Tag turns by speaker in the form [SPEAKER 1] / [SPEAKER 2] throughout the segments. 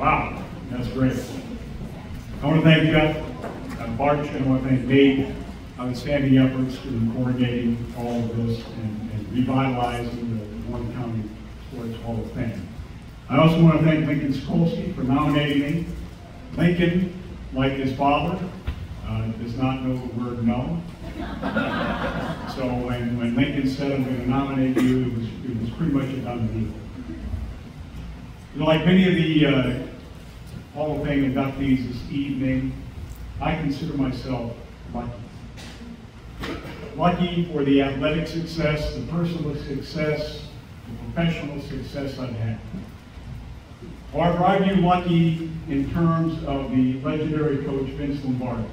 [SPEAKER 1] Wow, that's great. I want to thank Jeff Barch, and I want to thank Nate outstanding efforts in coordinating all of this and revitalizing the Warren County Sports Hall of Fame. I also want to thank Lincoln Skolsky for nominating me. Lincoln, like his father, does not know the word no. So when Lincoln said, I'm going to nominate you, it was pretty much a done deal. You know, like many of the Hall of Fame inductees this evening, I consider myself lucky. Lucky for the athletic success, the personal success, the professional success I've had. However, I view lucky in terms of the legendary coach Vince Lombardi.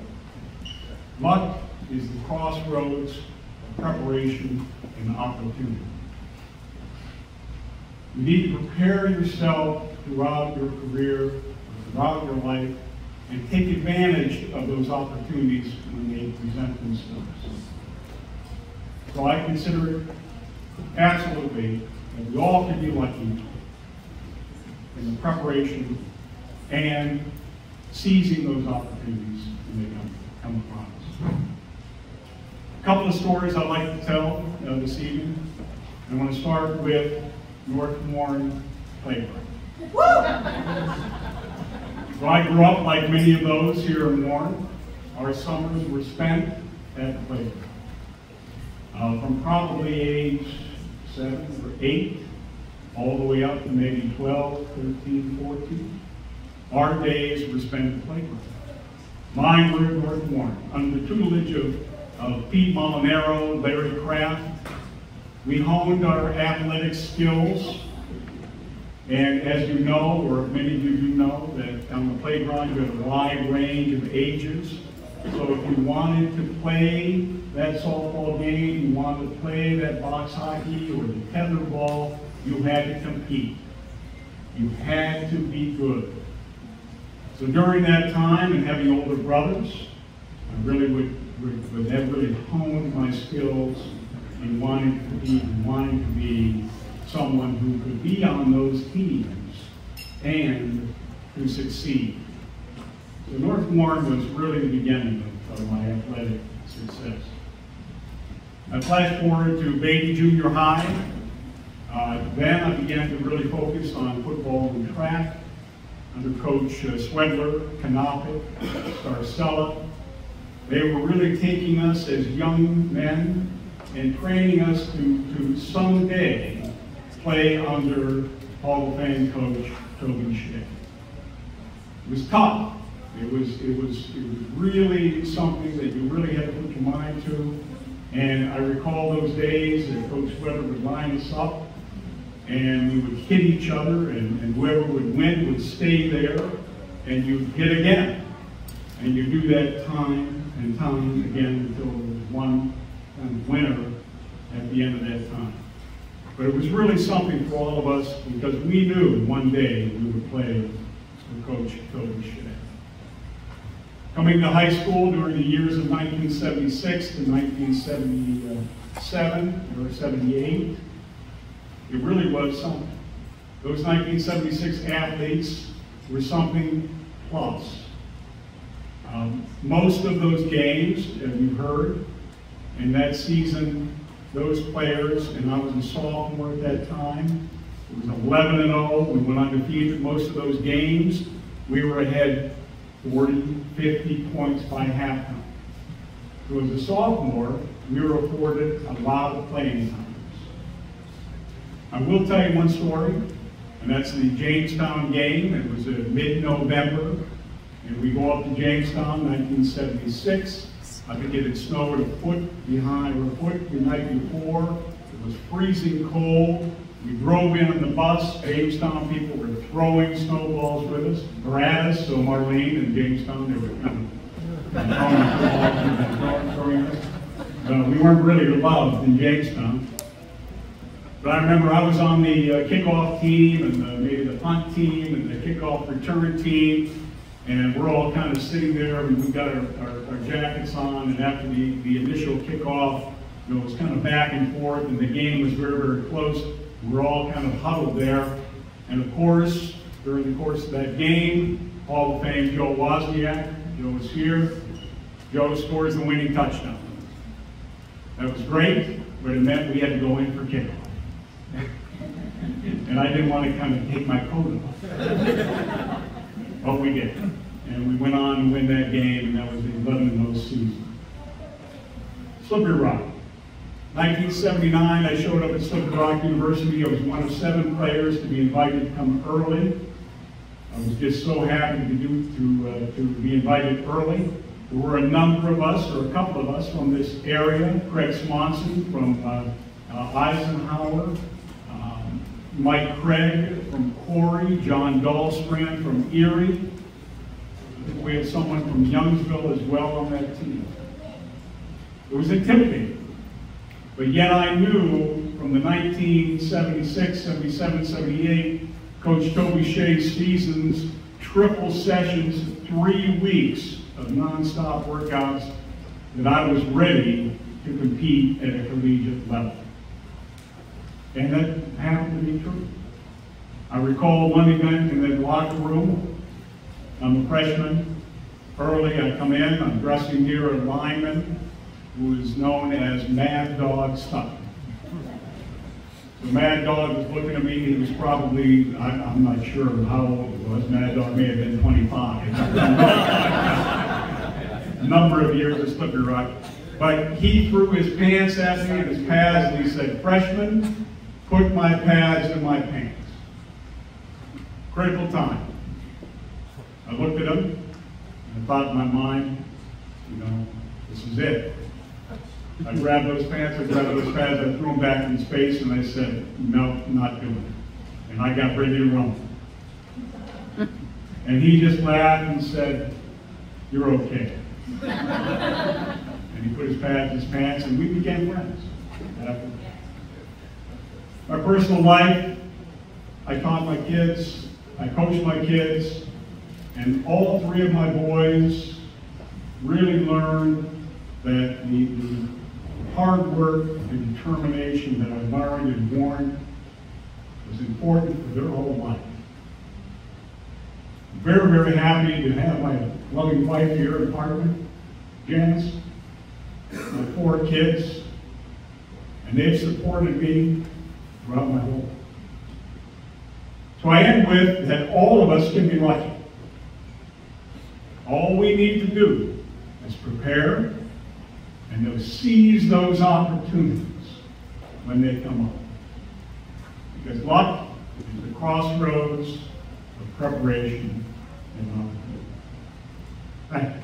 [SPEAKER 1] Luck is the crossroads of preparation and opportunity. You need to prepare yourself throughout your career, throughout your life, and take advantage of those opportunities when they present themselves. So I consider it absolutely that we all can be lucky in the preparation and seizing those opportunities when they come across. A couple of stories I'd like to tell this evening. I want to start with North Warren Playground. So I grew up like many of those here in Warren. Our summers were spent at the playground. From probably age 7 or 8, all the way up to maybe 12, 13, 14. Our days were spent at the playground. Mine were at North Warren, under the tutelage of Pete Molinaro, Larry Kraft. We honed our athletic skills. And as you know, or many of you do know, that on the playground you have a wide range of ages. So if you wanted to play that softball game, you wanted to play that box hockey or the tetherball, you had to compete. You had to be good. So during that time, and having older brothers, I really would have really honed my skills in wanting to be someone who could be on those teams and to succeed. So North Warren was really the beginning of my athletic success. I flash forward to Beatty Junior High. Then I began to really focus on football and track under Coach Swedler, Kanopic, Starcella. They were really taking us as young men and training us to someday play under Hall of Fame coach Toby Shea. It was tough. It was really something that you really had to put your mind to. And I recall those days that Coach Swedler would line us up and we would hit each other, and whoever would win would stay there, and you'd hit again. And you do that time and time again until there was one kind of winner at the end of that time. But it was really something for all of us because we knew one day we would play for Coach Toby Shea. Coming to high school during the years of 1976 to 1977 or 78, it really was something. Those 1976 athletes were something plus. Most of those games, as you've heard, in that season, those players, and I was a sophomore at that time, it was 11-0. We went undefeated most of those games. We were ahead 40, 50 points by halftime. So as a sophomore, we were afforded a lot of playing times. I will tell you one story, and that's the Jamestown game. It was mid-November, and we go up to Jamestown, 1976. I think it had snowed a foot the night before. It was freezing cold. We drove in on the bus. Jamestown people were throwing snowballs with us, or at us, so Marlene and Jamestown, they were kind of throwing us. We weren't really loved in Jamestown. But I remember I was on the kickoff team, and maybe the punt team, and the kickoff return team, and we're all kind of sitting there, and we got our jackets on, and after the initial kickoff, it was kind of back and forth, and the game was very, very close. We're all kind of huddled there, and of course, During the course of that game, Hall of Fame Joe Wozniak. Joe was here. Joe scores the winning touchdown. That was great, but it meant we had to go in for kickoff. And I didn't want to kind of take my coat off. But we did. And we went on to win that game, and that was the 11-0 season. Slippery Rock. 1979, I showed up at Slippery Rock University. I was one of 7 players to be invited to come early. I was just so happy to be invited early. There were a number of us, or a couple of us, from this area. Craig Swanson from Eisenhower, Mike Craig from Corey, John Dahlstrand from Erie. We had someone from Youngsville as well on that team. It was intimidating, but yet I knew from the 1976, 77, 78, Coach Toby Shea's seasons, triple sessions, 3 weeks of nonstop workouts, that I was ready to compete at a collegiate level. And that happened to be true. I recall one event in the locker room. I'm a freshman. Early, I come in, I'm dressing near a lineman who is known as Mad Dog Stuckey. The Mad Dog was looking at me. He was probably, I'm not sure how old he was. Mad Dog may have been 25. A number of years at Slippery Rock. But he threw his pants at me and his pads, and he said, "Freshman, put my pads in my pants." Critical time. I looked at him, and I thought in my mind, this is it. I grabbed those pants, I grabbed those pads, I threw them back in his face, and I said, "No, not doing it." And I got ready to run. And he just laughed and said, "You're okay." And he put his pads in his pants, and we became friends after. My personal life, I taught my kids, I coached my kids, and all 3 of my boys really learned that the hard work and determination that I learned in Warren was important for their whole life. I'm very, very happy to have my loving wife here and partner, Janice, my 4 kids, and they've supported me throughout my whole life. So I end with that all of us can be lucky. All we need to do is prepare and to seize those opportunities when they come up. Because luck is the crossroads of preparation and opportunity. Thank you.